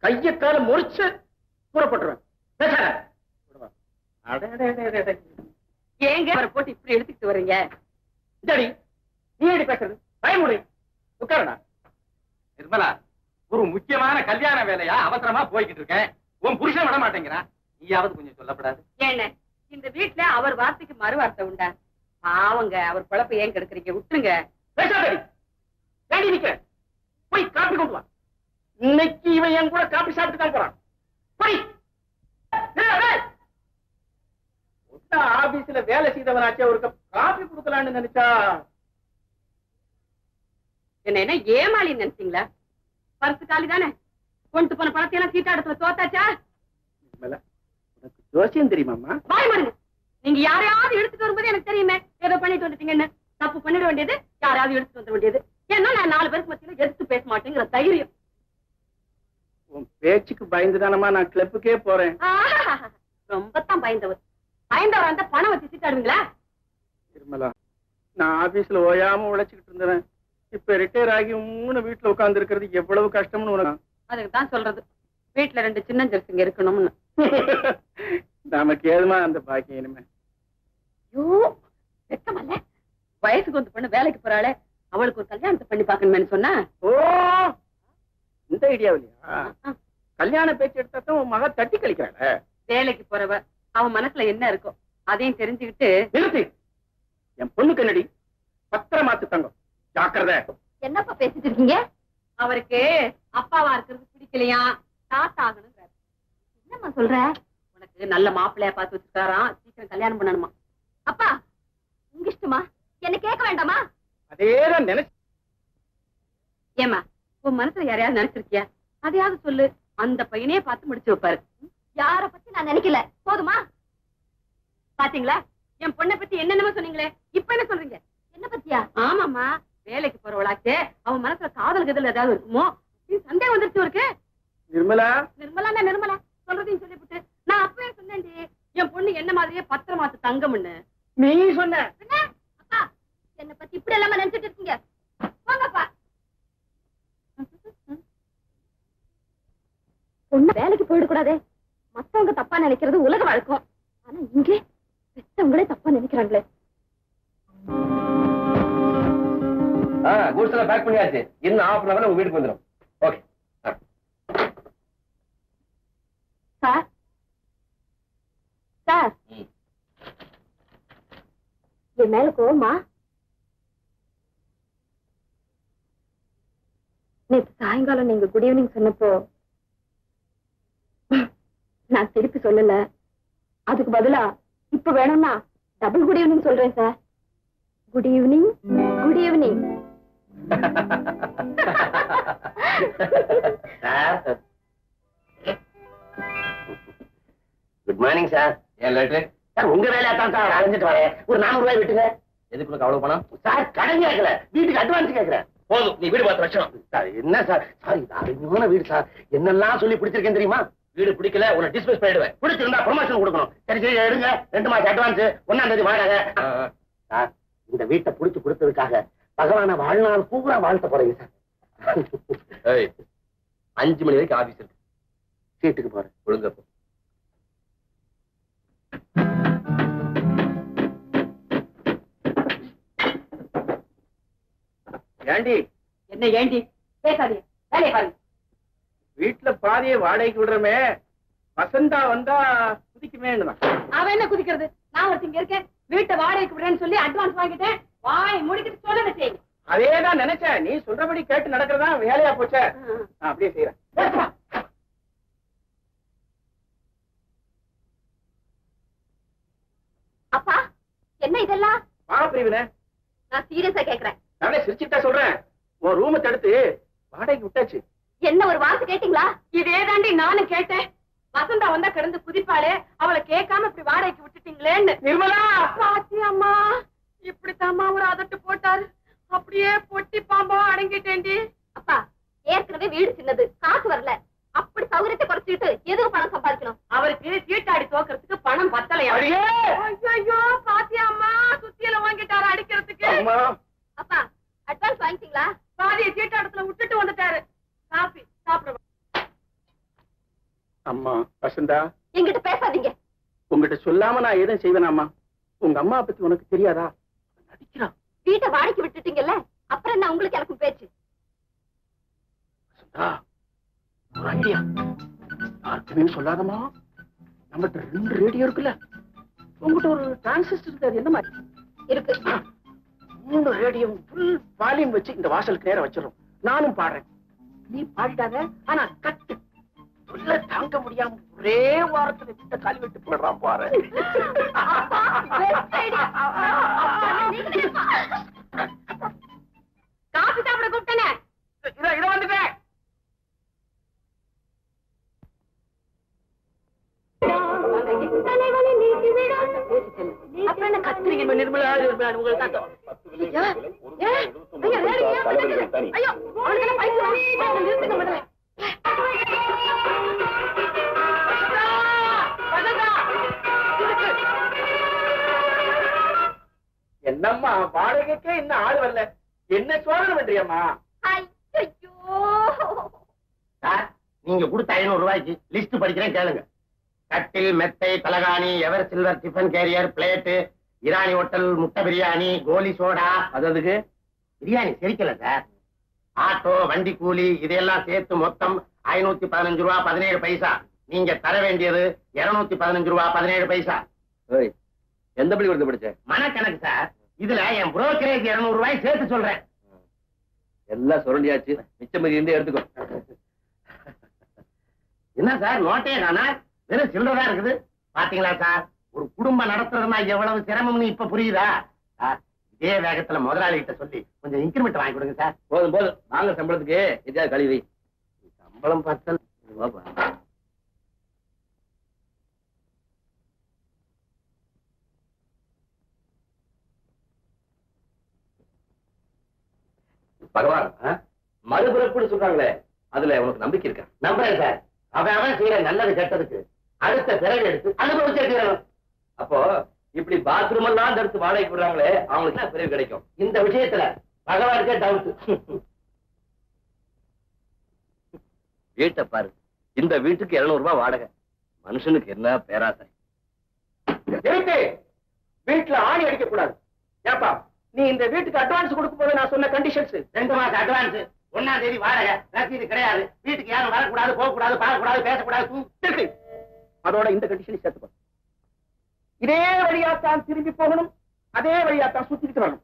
கைய கால முறிச்சு கூறப்பட்டுருவேன். ஏங்க அவரை போட்டு இப்படி எடுத்துக்கிட்டு வர்றீங்க? இந்தடி நீ எப்படி பேசுறது? பயமுடி உட்காரடா. நிர்மலா, ஒரு முக்கியமான கல்யாண வேலையா அவசரமா போய்கிட்டு இருக்கேன். உன் புருஷன் விட மாட்டேங்கிறான். நீயாவது கொஞ்சம் சொல்லப்படாது? ஏன்னு இந்த வீட்டுல அவர் வார்த்தைக்கு மறு வார்த்தை உண்டா? பாவங்க, அவர் குழப்ப ஏன் கெடுக்குறீங்க? விட்டுருங்க. பேசாதடி. ஏடி நிக்கிற? போய் காப்பி கொண்டு வா. இன்னைக்கு இவன் என் கூட காப்பி சாப்பிட்டு தான் போறான். போய் ஆபீஸ்ல வேலை செய்தவனாச்சே ஒரு கப் காபி கொடுக்கலான்னு நினைச்சா என்ன ஏமாளி நினைச்சீங்களா? பரிசு காலி தானே, கொண்டு போன பணத்தை எல்லாம் சீட்டாடத்துல தோத்தாச்சா? உனக்கு ஜோசியம் தெரியுமாமா? பாய் மாறுங்க. நீங்க யாரையாவது எடுத்துட்டு வரும்போது எனக்கு தெரியுமே ஏதோ பண்ணிட்டு வந்துட்டீங்கன்னு. தப்பு பண்ணிட வேண்டியது, யாராவது எடுத்துட்டு வந்துட வேண்டியது. ஏன்னா நான் 4 பேருக்கு மத்தியில எடுத்து பேச மாட்டேங்கிற தைரியம். உன் பேச்சுக்கு பயந்துதானமா நான் கிளப்புக்கே போறேன். ரொம்பத்தான் பயந்தவர். பயந்தவர் அந்த பணம் வச்சு சீட்டாடுவீங்களா? நிர்மலா, நான் ஆபீஸ்ல ஓயாம உழைச்சுக்கிட்டு இருந்தேன். இப்ப ரிட்டையர் ஆகி 3 வீட்டுல உட்கார்ந்து இருக்கிறது எவ்வளவு கஷ்டம்னு உனக்கு அதுக்கு தான் சொல்றது, வீட்டுல 2 சின்ன ஜெர்சிங்க இருக்கணும்னு. நமக்கு ஏதுமா அந்த பாக்கியம் இனிமே? ஐயோ வெக்கமல்ல, வயசுக்கு வந்து பொண்ணு வேலைக்கு போறாளே, அவளுக்கு ஒரு கல்யாணத்தை பண்ணி பாக்கணும்னு சொன்னா. ஓ, இந்த ஐடியாவிலையா? கல்யாண பேச்சு எடுத்தா உன் மக தட்டி கழிக்கிறாள. வேலைக்கு போறவ அவன் மனசுல என்ன இருக்கும் அதையும் தெரிஞ்சுக்கிட்டு. நிறுத்தி. என் பொண்ணுக்கு என்னடி பத்திரமாத்து தங்கம், ஜாக்கிரதை. என்னப்பா பேசிட்டு இருக்கீங்க? அவருக்கு அப்பாவா இருக்கிறது பிடிக்கலையா, தாத்தா ஆகணுங்கிறாரு. என்னம்மா சொல்ற? உனக்கு நல்ல மாப்பிள்ளையா பார்த்து வச்சுக்காராம், சீக்கிரம் கல்யாணம் பண்ணணுமா. அப்பா உங்க இஷ்டமா, என்ன கேட்க வேண்டாமா? அதேதான் நினைச்சு. ஏமா உன் மனசுல யாரையாவது நினைச்சிருக்கியா? அதையாவது சொல்லு. அந்த பையனே பார்த்து முடிச்சு வைப்பாரு. யார பத்தி நான் நினைக்கல, போதுமா? பாத்தீங்களா, என் பொண்ணை பத்தி என்னென்னமோ சொன்னீங்களே, இப்ப என்ன சொல்றீங்க? என்ன பத்தியா? ஆமாமா, வேலைக்கு போறவளாச்சே, அவன் மனசுல காதல் கதல் ஏதாவது இருக்குமோ சந்தேகம் வந்துருச்சு இருக்கு. நிர்மலா, நிர்மலா நிர்மலா சொல்றதையும் சொல்லிவிட்டு நான் அப்பவே சொன்னேன், என் பொண்ணு என்ன மாதிரியே பத்திரமாத்து தங்கம்னு. நீ சொன்ன. அப்பா என்ன பத்தி இப்படி எல்லாம் நினைச்சிட்டு இருக்கீங்க? போங்கப்பா. பொண்ணு வேலைக்கு போயிடக்கூடாதே, மத்தவங்க தப்பா நினைக்கிறது உலக வழக்கம். ஆனா இங்கே பெத்தவங்களே தப்பா நினைக்கிறாங்களே. கூட்ஸ் எல்லாம் பேக் பண்ணியாச்சு. இன்னும் ½ மணி நேரம் உங்க வீட்டுக்கு வந்துடும். Okay sir. சார் என் மேல கோவமா? நேற்று சாயங்காலம் நீங்க குட் ஈவினிங் சொன்னப்போ நான் திருப்பி சொல்லல. அதுக்கு பதிலா இப்ப வேணும்னா டபுள் குட் ஈவினிங் சொல்றேன் sir. Good evening, good evening. Good morning sir. ஏன் லேட்டு? சார் உங்க வேலையா தான் சார் அலைஞ்சிட்டு வரேன். ஒரு 400 ரூபாய் விட்டுங்க. எதுக்கு அவ்வளவு பணம்? சார் கடன் கேட்கல, வீட்டுக்கு அட்வான்ஸ் கேட்கிறேன். போதும், நீ வீடு பார்த்து வச்சோம். சார் என்ன சார், சார் இது அருமையான வீடு சார். என்னெல்லாம் சொல்லி பிடிச்சிருக்கேன் தெரியுமா? வீடு பிடிக்கல உன்னை டிஸ்மிஸ் பண்ணிடுவேன். பிடிச்சிருந்தா ப்ரொமோஷன் கொடுக்கணும். சரி சரி எடுங்க, 2 மாசம் அட்வான்ஸ், 1ஆம் தேதி வாடகை. சார் இந்த வீட்டை பிடிச்சு கொடுத்ததுக்காக பகவான வாழ்நாள் பூரா வாழ்த்த போறீங்க சார். 5 மணி வரைக்கும் ஆபீஸ் இருக்கு. சீட்டுக்கு போறேன், ஒழுங்கப்போ. ஏண்டி? என்ன ஏண்டி? பேசாதீங்க, வேலையை பாருங்க. வீட்டுல பாதியை வாடகைக்கு விடுறமே, வசந்தா வந்தா குதிக்குமேன்னு. அவன் என்ன குதிக்கிறது? நான் ஒருத்தங்க இருக்கேன், வீட்டை வாடகைக்கு விடுறேன்னு சொல்லி அட்வான்ஸ் வாங்கிட்டேன். வாய் முடிக்கிட்டு சொல்ல செய்யுங்க. அதேதான் நினைச்சேன். நீ சொல்றபடி கேட்டு நடக்கிறதா வேலையா போச்சே. அப்படியே செய்யறேன். அப்பா என்ன இதெல்லாம்? பாப்பிரிவின, நான் சீரியஸா கேக்குறேன். நானே சிரிச்சுட்டா சொல்றேன். உன் ரூமை தடுத்து வாடகைக்கு விட்டாச்சு. என்ன ஒரு வார்த்தை கேட்டீங்களா? இதே தாண்டி நானும் கேட்டேன். வசந்தா வந்தா கிடந்து குதிப்பாளே, அவளை கேட்காம இப்படி வாடகைக்கு விட்டுட்டீங்களேன்னு. நிர்மலா, பாத்தி அம்மா இப்படித்தாம்மா ஒரு அதட்டு போட்டாரு. அப்படியே பொட்டி பாம்பா அடங்கிட்டேன்டி. அப்பா ஏற்கனவே வீடு சின்னது, காசு வரல. அப்படி சௌகரியத்தை குறைச்சிட்டு எதுக்கு பணம் சம்பாதிக்கணும்? அவருக்கு சீட்டாடி தோக்கிறதுக்கு பணம் பத்தலையா? ஐயோ பாத்தியா அம்மா, சுத்தியில வாங்கிட்டாரு அடிக்கிறதுக்கு. அப்பா அட்வான்ஸ் வாங்கிட்டீங்களா? பாதிய சீட்டாடத்துல விட்டுட்டு வந்துட்டாரு. காபி சாப்பிடுவோம். அம்மா வசந்தா, என்கிட்ட பேசாதீங்க. உங்ககிட்ட சொல்லாம நான் எதுவும் செய்வேனாம்மா? உங்க அம்மா பத்தி உனக்கு தெரியாதா? நடிக்கிறான். வீட்டை வாடகைக்கு விட்டுட்டீங்கல்ல, அப்புறம் என்ன உங்களுக்கு எனக்கும் பேச்சு? வசந்தா, ஒரு ஐடியா. யாருக்குமே சொல்லாதம்மா. நம்மகிட்ட 2 ரேடியோ இருக்குல்ல, உங்ககிட்ட ஒரு டிரான்சிஸ்டர் இருக்கு. அது என்ன மாதிரி இருக்கு? 3 ரேடியோ ஃபுல் வால்யூம் வச்சு இந்த வாசலுக்கு நேரம் வச்சிடும். நானும் பாடுறேன், நீ பாடிடாத. ஆனா கட்டு சொல்ல தாங்க முடியாம ஒரே வாரத்துல விட்ட காலி விட்டு போடுறான் பாரு. காபி சாப்பிட கூப்பிட்டேனே. இத வந்துட்டேன். அப்புறம் என்ன கத்திரிக்கை நிர்மலா உங்களுக்கு காட்டும். ஐயோ, அவனுக்கு பைக்கு நிறுத்துங்க முதல்ல. என்னம்மா வாடகைக்கே இன்னும் ஆள் வரல, என்ன சோதனை பண்றியம்மா? ஐயோ, சார், நீங்க கொடுத்த 500 ரூபாய்க்கு லிஸ்ட் படிக்கிறேன் கேளுங்க. கட்டில், மெத்தை, தலகாணி, ever silver tiffin carrier, plate, Irani hotel, முட்டை பிரியாணி, கோலி சோடா. அதுக்கு பிரியாணி செரிக்கல சார். ஆட்டோ, வண்டி கூலி இதெல்லாம் சேர்த்து மொத்தம் 515 ரூபா 17 பைசா. நீங்க தர வேண்டியது 215 ரூபா 17 பைசா. எந்த பள்ளி கொடுத்து படிச்ச? மனக்கணக்கு சார். இதுல என் புரோக்கரேஜ் 200 ரூபாய் சேர்த்து சொல்றேன். எல்லாம் சொல்லியாச்சு, மிச்சம் மீதி இருந்து எடுத்துக்கோ. என்ன சார் நோட்டே காணா, வெறும் சில்லறதா இருக்குது. பாத்தீங்களா சார், ஒரு குடும்பம் நடத்துறதுனா எவ்வளவு சிரமம்னு இப்ப புரியுதா சார்? இதே வேகத்துல முதலாளி கிட்ட சொல்லி கொஞ்சம் இன்கிரிமெண்ட் வாங்கி கொடுங்க சார். போதும் போதும், வாங்க சம்பளத்துக்கு எதாவது கழுவி. சம்பளம் பார்த்தல் பகவான் மறுபிறப்புன்னு சொல்றாங்களே, அதுல உனக்கு நம்பிக்கை இருக்கா? நம்புறேன் சார். அவன் செய்யற நல்லது கெட்டதுக்கு அடுத்த பிறகு எடுத்து அனுபவிச்சிருக்கிறோம். அப்போ இப்படி பாத்ரூம் எல்லாம் இந்த இடத்து வாடகைக்கு விடுறாங்களே, அவங்களுக்கு என்ன பிறகு கிடைக்கும்? இந்த விஷயத்துல பகவானுக்கே டவுட். வீட்டை பாரு, இந்த வீட்டுக்கு 200 ரூபாய் வாடகை. மனுஷனுக்கு என்ன பேராசை. வீட்டுல ஆணி அடிக்க கூடாது. ஏப்பா, நீ இந்த வீட்டுக்கு அட்வான்ஸ் கொடுக்கும் போது நான் சொன்ன கண்டிஷன்ஸ் 2 மாசம் அட்வான்ஸ், 1ஆம் தேதி வாடகை, ரசீது கிடையாது, வீட்டுக்கு யாரும் வரக்கூடாது, போகக்கூடாது, பார்க்கக்கூடாது, பேசக்கூடாது. அதோட இந்த கண்டிஷன் சேர்த்து இதே வழியாத்தான் திரும்பி போகணும், அதே வழியாத்தான் சுத்திட்டு வரணும்.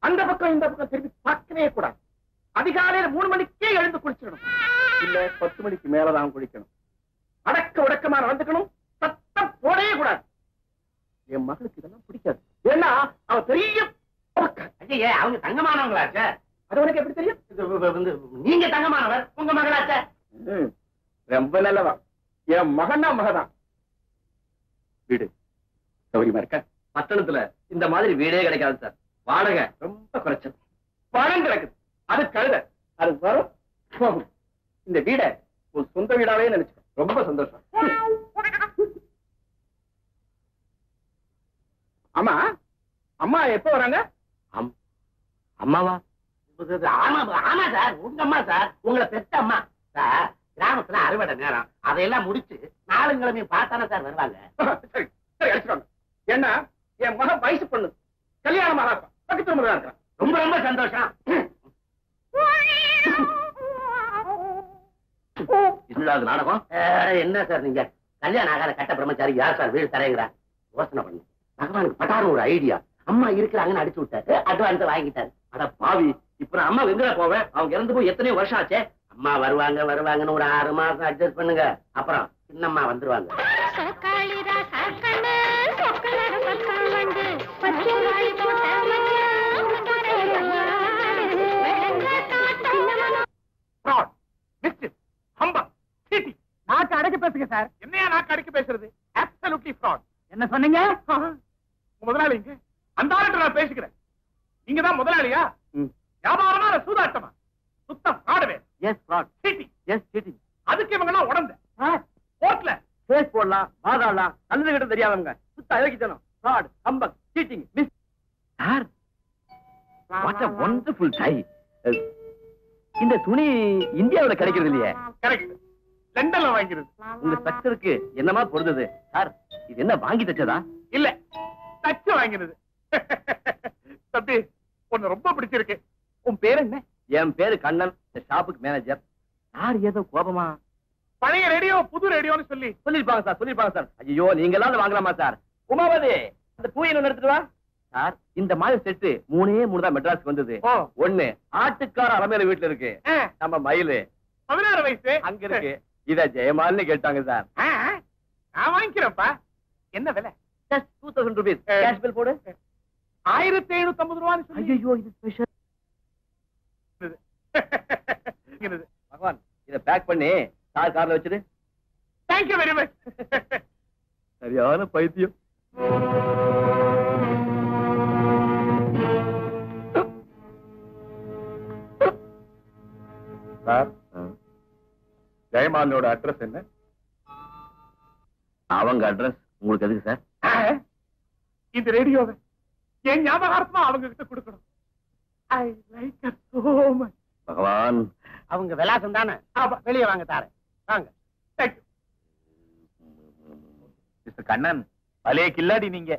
அந்த பக்கம் இந்த பக்கம் திரும்பி பார்க்கவே கூடாது. அதிகாலையில 3 மணிக்கே எழுந்து குளிச்சிடணும், இல்ல 10 மணிக்கு மேலதான் குளிக்கணும். அடக்க உடக்கமா நடந்துக்கணும், சத்தம் போடவே கூடாது. என் மகளுக்கு இதெல்லாம் பிடிக்காது. ஏன்னா அவ பெரிய ஐயே, அவங்க தங்கமானவங்களா சார்? அது உனக்கு எப்படி தெரியும்? நீங்க தங்கமானவர், உங்க மகளாச்ச? ரொம்ப நல்லவா. என் மகன்னா மகதான். வீடு சௌரியமா இருக்க? பட்டணத்துல இந்த மாதிரி வீடே கிடைக்காது சார். வாடகை ரொம்ப குறைச்சது. பணம் கிடக்குது, அது கழுத. அது வரும் போகும். இந்த வீடை ஒரு சொந்த வீடாவே நினைச்சு ரொம்ப சந்தோஷம். ஆமா, அம்மா எப்ப வராங்க? அம்மாவா? ஆமா சார், உங்க அம்மா சார், உங்களை பெத்த அம்மா சார். கிராமத்துல அறுவடை நேரம், அதையெல்லாம் முடிச்சு 4 கிழமையும் பார்த்தானே சார் வருவாங்க. சரி சரி, அழைச்சிட்டு வாங்க. ஏன்னா என் மகன் வயசு பொண்ணு, கல்யாணம் ஆகாப்பா, பக்கத்து முறை இருக்கிறான். ரொம்ப ரொம்ப சந்தோஷம். இல்லாத நாடகம் என்ன சார் நீங்க? கல்யாணம் ஆகாத கட்ட பிரம்மச்சாரி யார் சார் வீடு தரேங்கிற? யோசனை பண்ணு. பகவானுக்கு பட்டாரு ஒரு ஐடியா. அம்மா இருக்கிறாங்கன்னு அடிச்சு விட்டாரு, அட்வான்ஸ் வாங்கிட்டாரு. அட பாவி, இப்ப நான் அம்மா எங்க போவேன்? அவங்க இறந்து போய் எத்தனையோ வருஷம் ஆச்சே. அம்மா வருவாங்கன்னு ஒரு 6 மாசம் அட்ஜஸ்ட் பண்ணுங்க. அப்புறம் சின்னம்மா வந்துருவாங்க. நாக்கு அடைக்க பேசுங்க சார். என்னையா நாக்கு அடைக்க பேசுறது? Absolutely fraud. என்ன சொன்னீங்க? முதலாளி அந்த ஆளுக்கு நான் பேசிக்கிறேன். நீங்க தான் முதலாளியா? வியாபாரமா சூதாட்டமா? சுத்தம் ஃப்ராடுவே. Yes fraud. Cheating. Yes cheating. அதுக்கு இவங்க எல்லாம் உடந்த கோர்ட்ல கேஸ் போடலாம், வாதாடலாம். நல்லது கிட்ட தெரியாதவங்க சுத்த அயோக்கியத்தனம், fraud, humbug, cheating, miss. Sir, what a wonderful tie. இந்த துணி இந்தியாவுல கிடைக்கிறது இல்லையே? கரெக்ட். லண்டன்ல வாங்கிருது. உங்க ஸ்ட்ரக்சருக்கு என்னமா பொருந்தது சார்? இது என்ன வாங்கி தச்சதா? இல்ல, தச்சு வாங்கினது. தம்பி, உன்னை ரொம்ப பிடிச்சிருக்கு. உன் பேர் என்ன? என் பேரு கண்ணன், இந்த ஷாப்புக்கு மேனேஜர். சார் ஏதோ கோபமா? பழைய ரேடியோ புது ரேடியோன்னு சொல்லி சொல்லிருப்பாங்க சார். ஐயோ, நீங்க எல்லாம் வாங்கலாமா சார்? உமாவதி, அந்த பூயை ஒண்ணு எடுத்துட்டு வா. சார், இந்த மாதிரி செட்டு 3 தான் மெட்ராஸ்க்கு வந்தது. ஓ. ஒண்ணு ஆட்டுக்கார அலமேல வீட்டுல இருக்கு, நம்ம மயிலு 16 வயசு அங்க இருக்கு. இத ஜெயமால்னு கேட்டாங்க சார். நான் வாங்கிக்கிறேன்ப்பா. என்ன விலை? Just 2000 rupees. கேஷ் பில் போடு. 1750 ரூபான்னு சொல்லி. ஐயோ, இது ஸ்பெஷல். பகவான், இத பேக் பண்ணி சார் கார்ல வச்சிரு. Thank you very much. சரியான பைத்தியம். சார், ஜெயமாலோட அட்ரஸ் என்ன? அவங்க அட்ரஸ் உங்களுக்கு எதுக்கு சார்? இந்த ரேடியோவை என் ஞாபகார்த்தமா அவங்க கிட்ட கொடுக்கணும். I like her so much. பகவான், அவங்க விலாசம் தானே? வெளியே வாங்க தாரேன். வாங்க. Thank you. மிஸ்டர் கண்ணன், பழைய கில்லாடி நீங்க.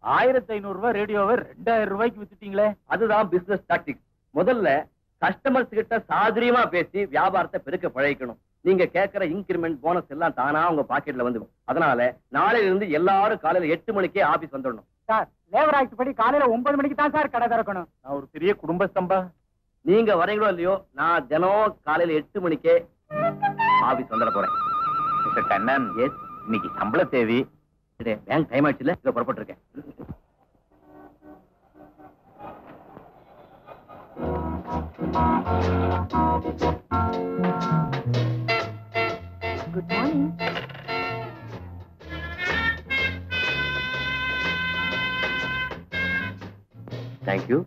1500 ரூபாய் ரேடியோவை 2000 ரூபாய்க்கு வித்துட்டீங்களே. அதுதான் பிசினஸ் டாக்டிக்ஸ். முதல்ல கஸ்டமர்ஸ் கிட்ட சாதுரியமா பேசி வியாபாரத்தை பெருக்க பழகிக்கணும். நீங்க கேட்கிற இன்கிரிமெண்ட், போனஸ் எல்லாம் தானா உங்க பாக்கெட்ல வந்துடும். அதனால நாளையில இருந்து எல்லாரும் காலையில 8 மணிக்கே ஆபீஸ் வந்துடணும். சார், லேபர் ஆக்ட் படி காலையில 9 மணிக்கு தான் சார் கடை திறக்கணும். நான் ஒரு பெரிய குடும்பஸ்தம்பா. நீங்க வரீங்களோ இல்லையோ, நான் தினம் காலையில 8 மணிக்கே ஆபீஸ் வந்துட போறேன். மிஸ்டர் கண்ணன், எஸ், இன்னைக்கு சம்பள தேதி. பேங்க் டைம் ஆச்சுல, இத புறப்பட்டு இருக்கேன். Good morning. தேங்க்யூ.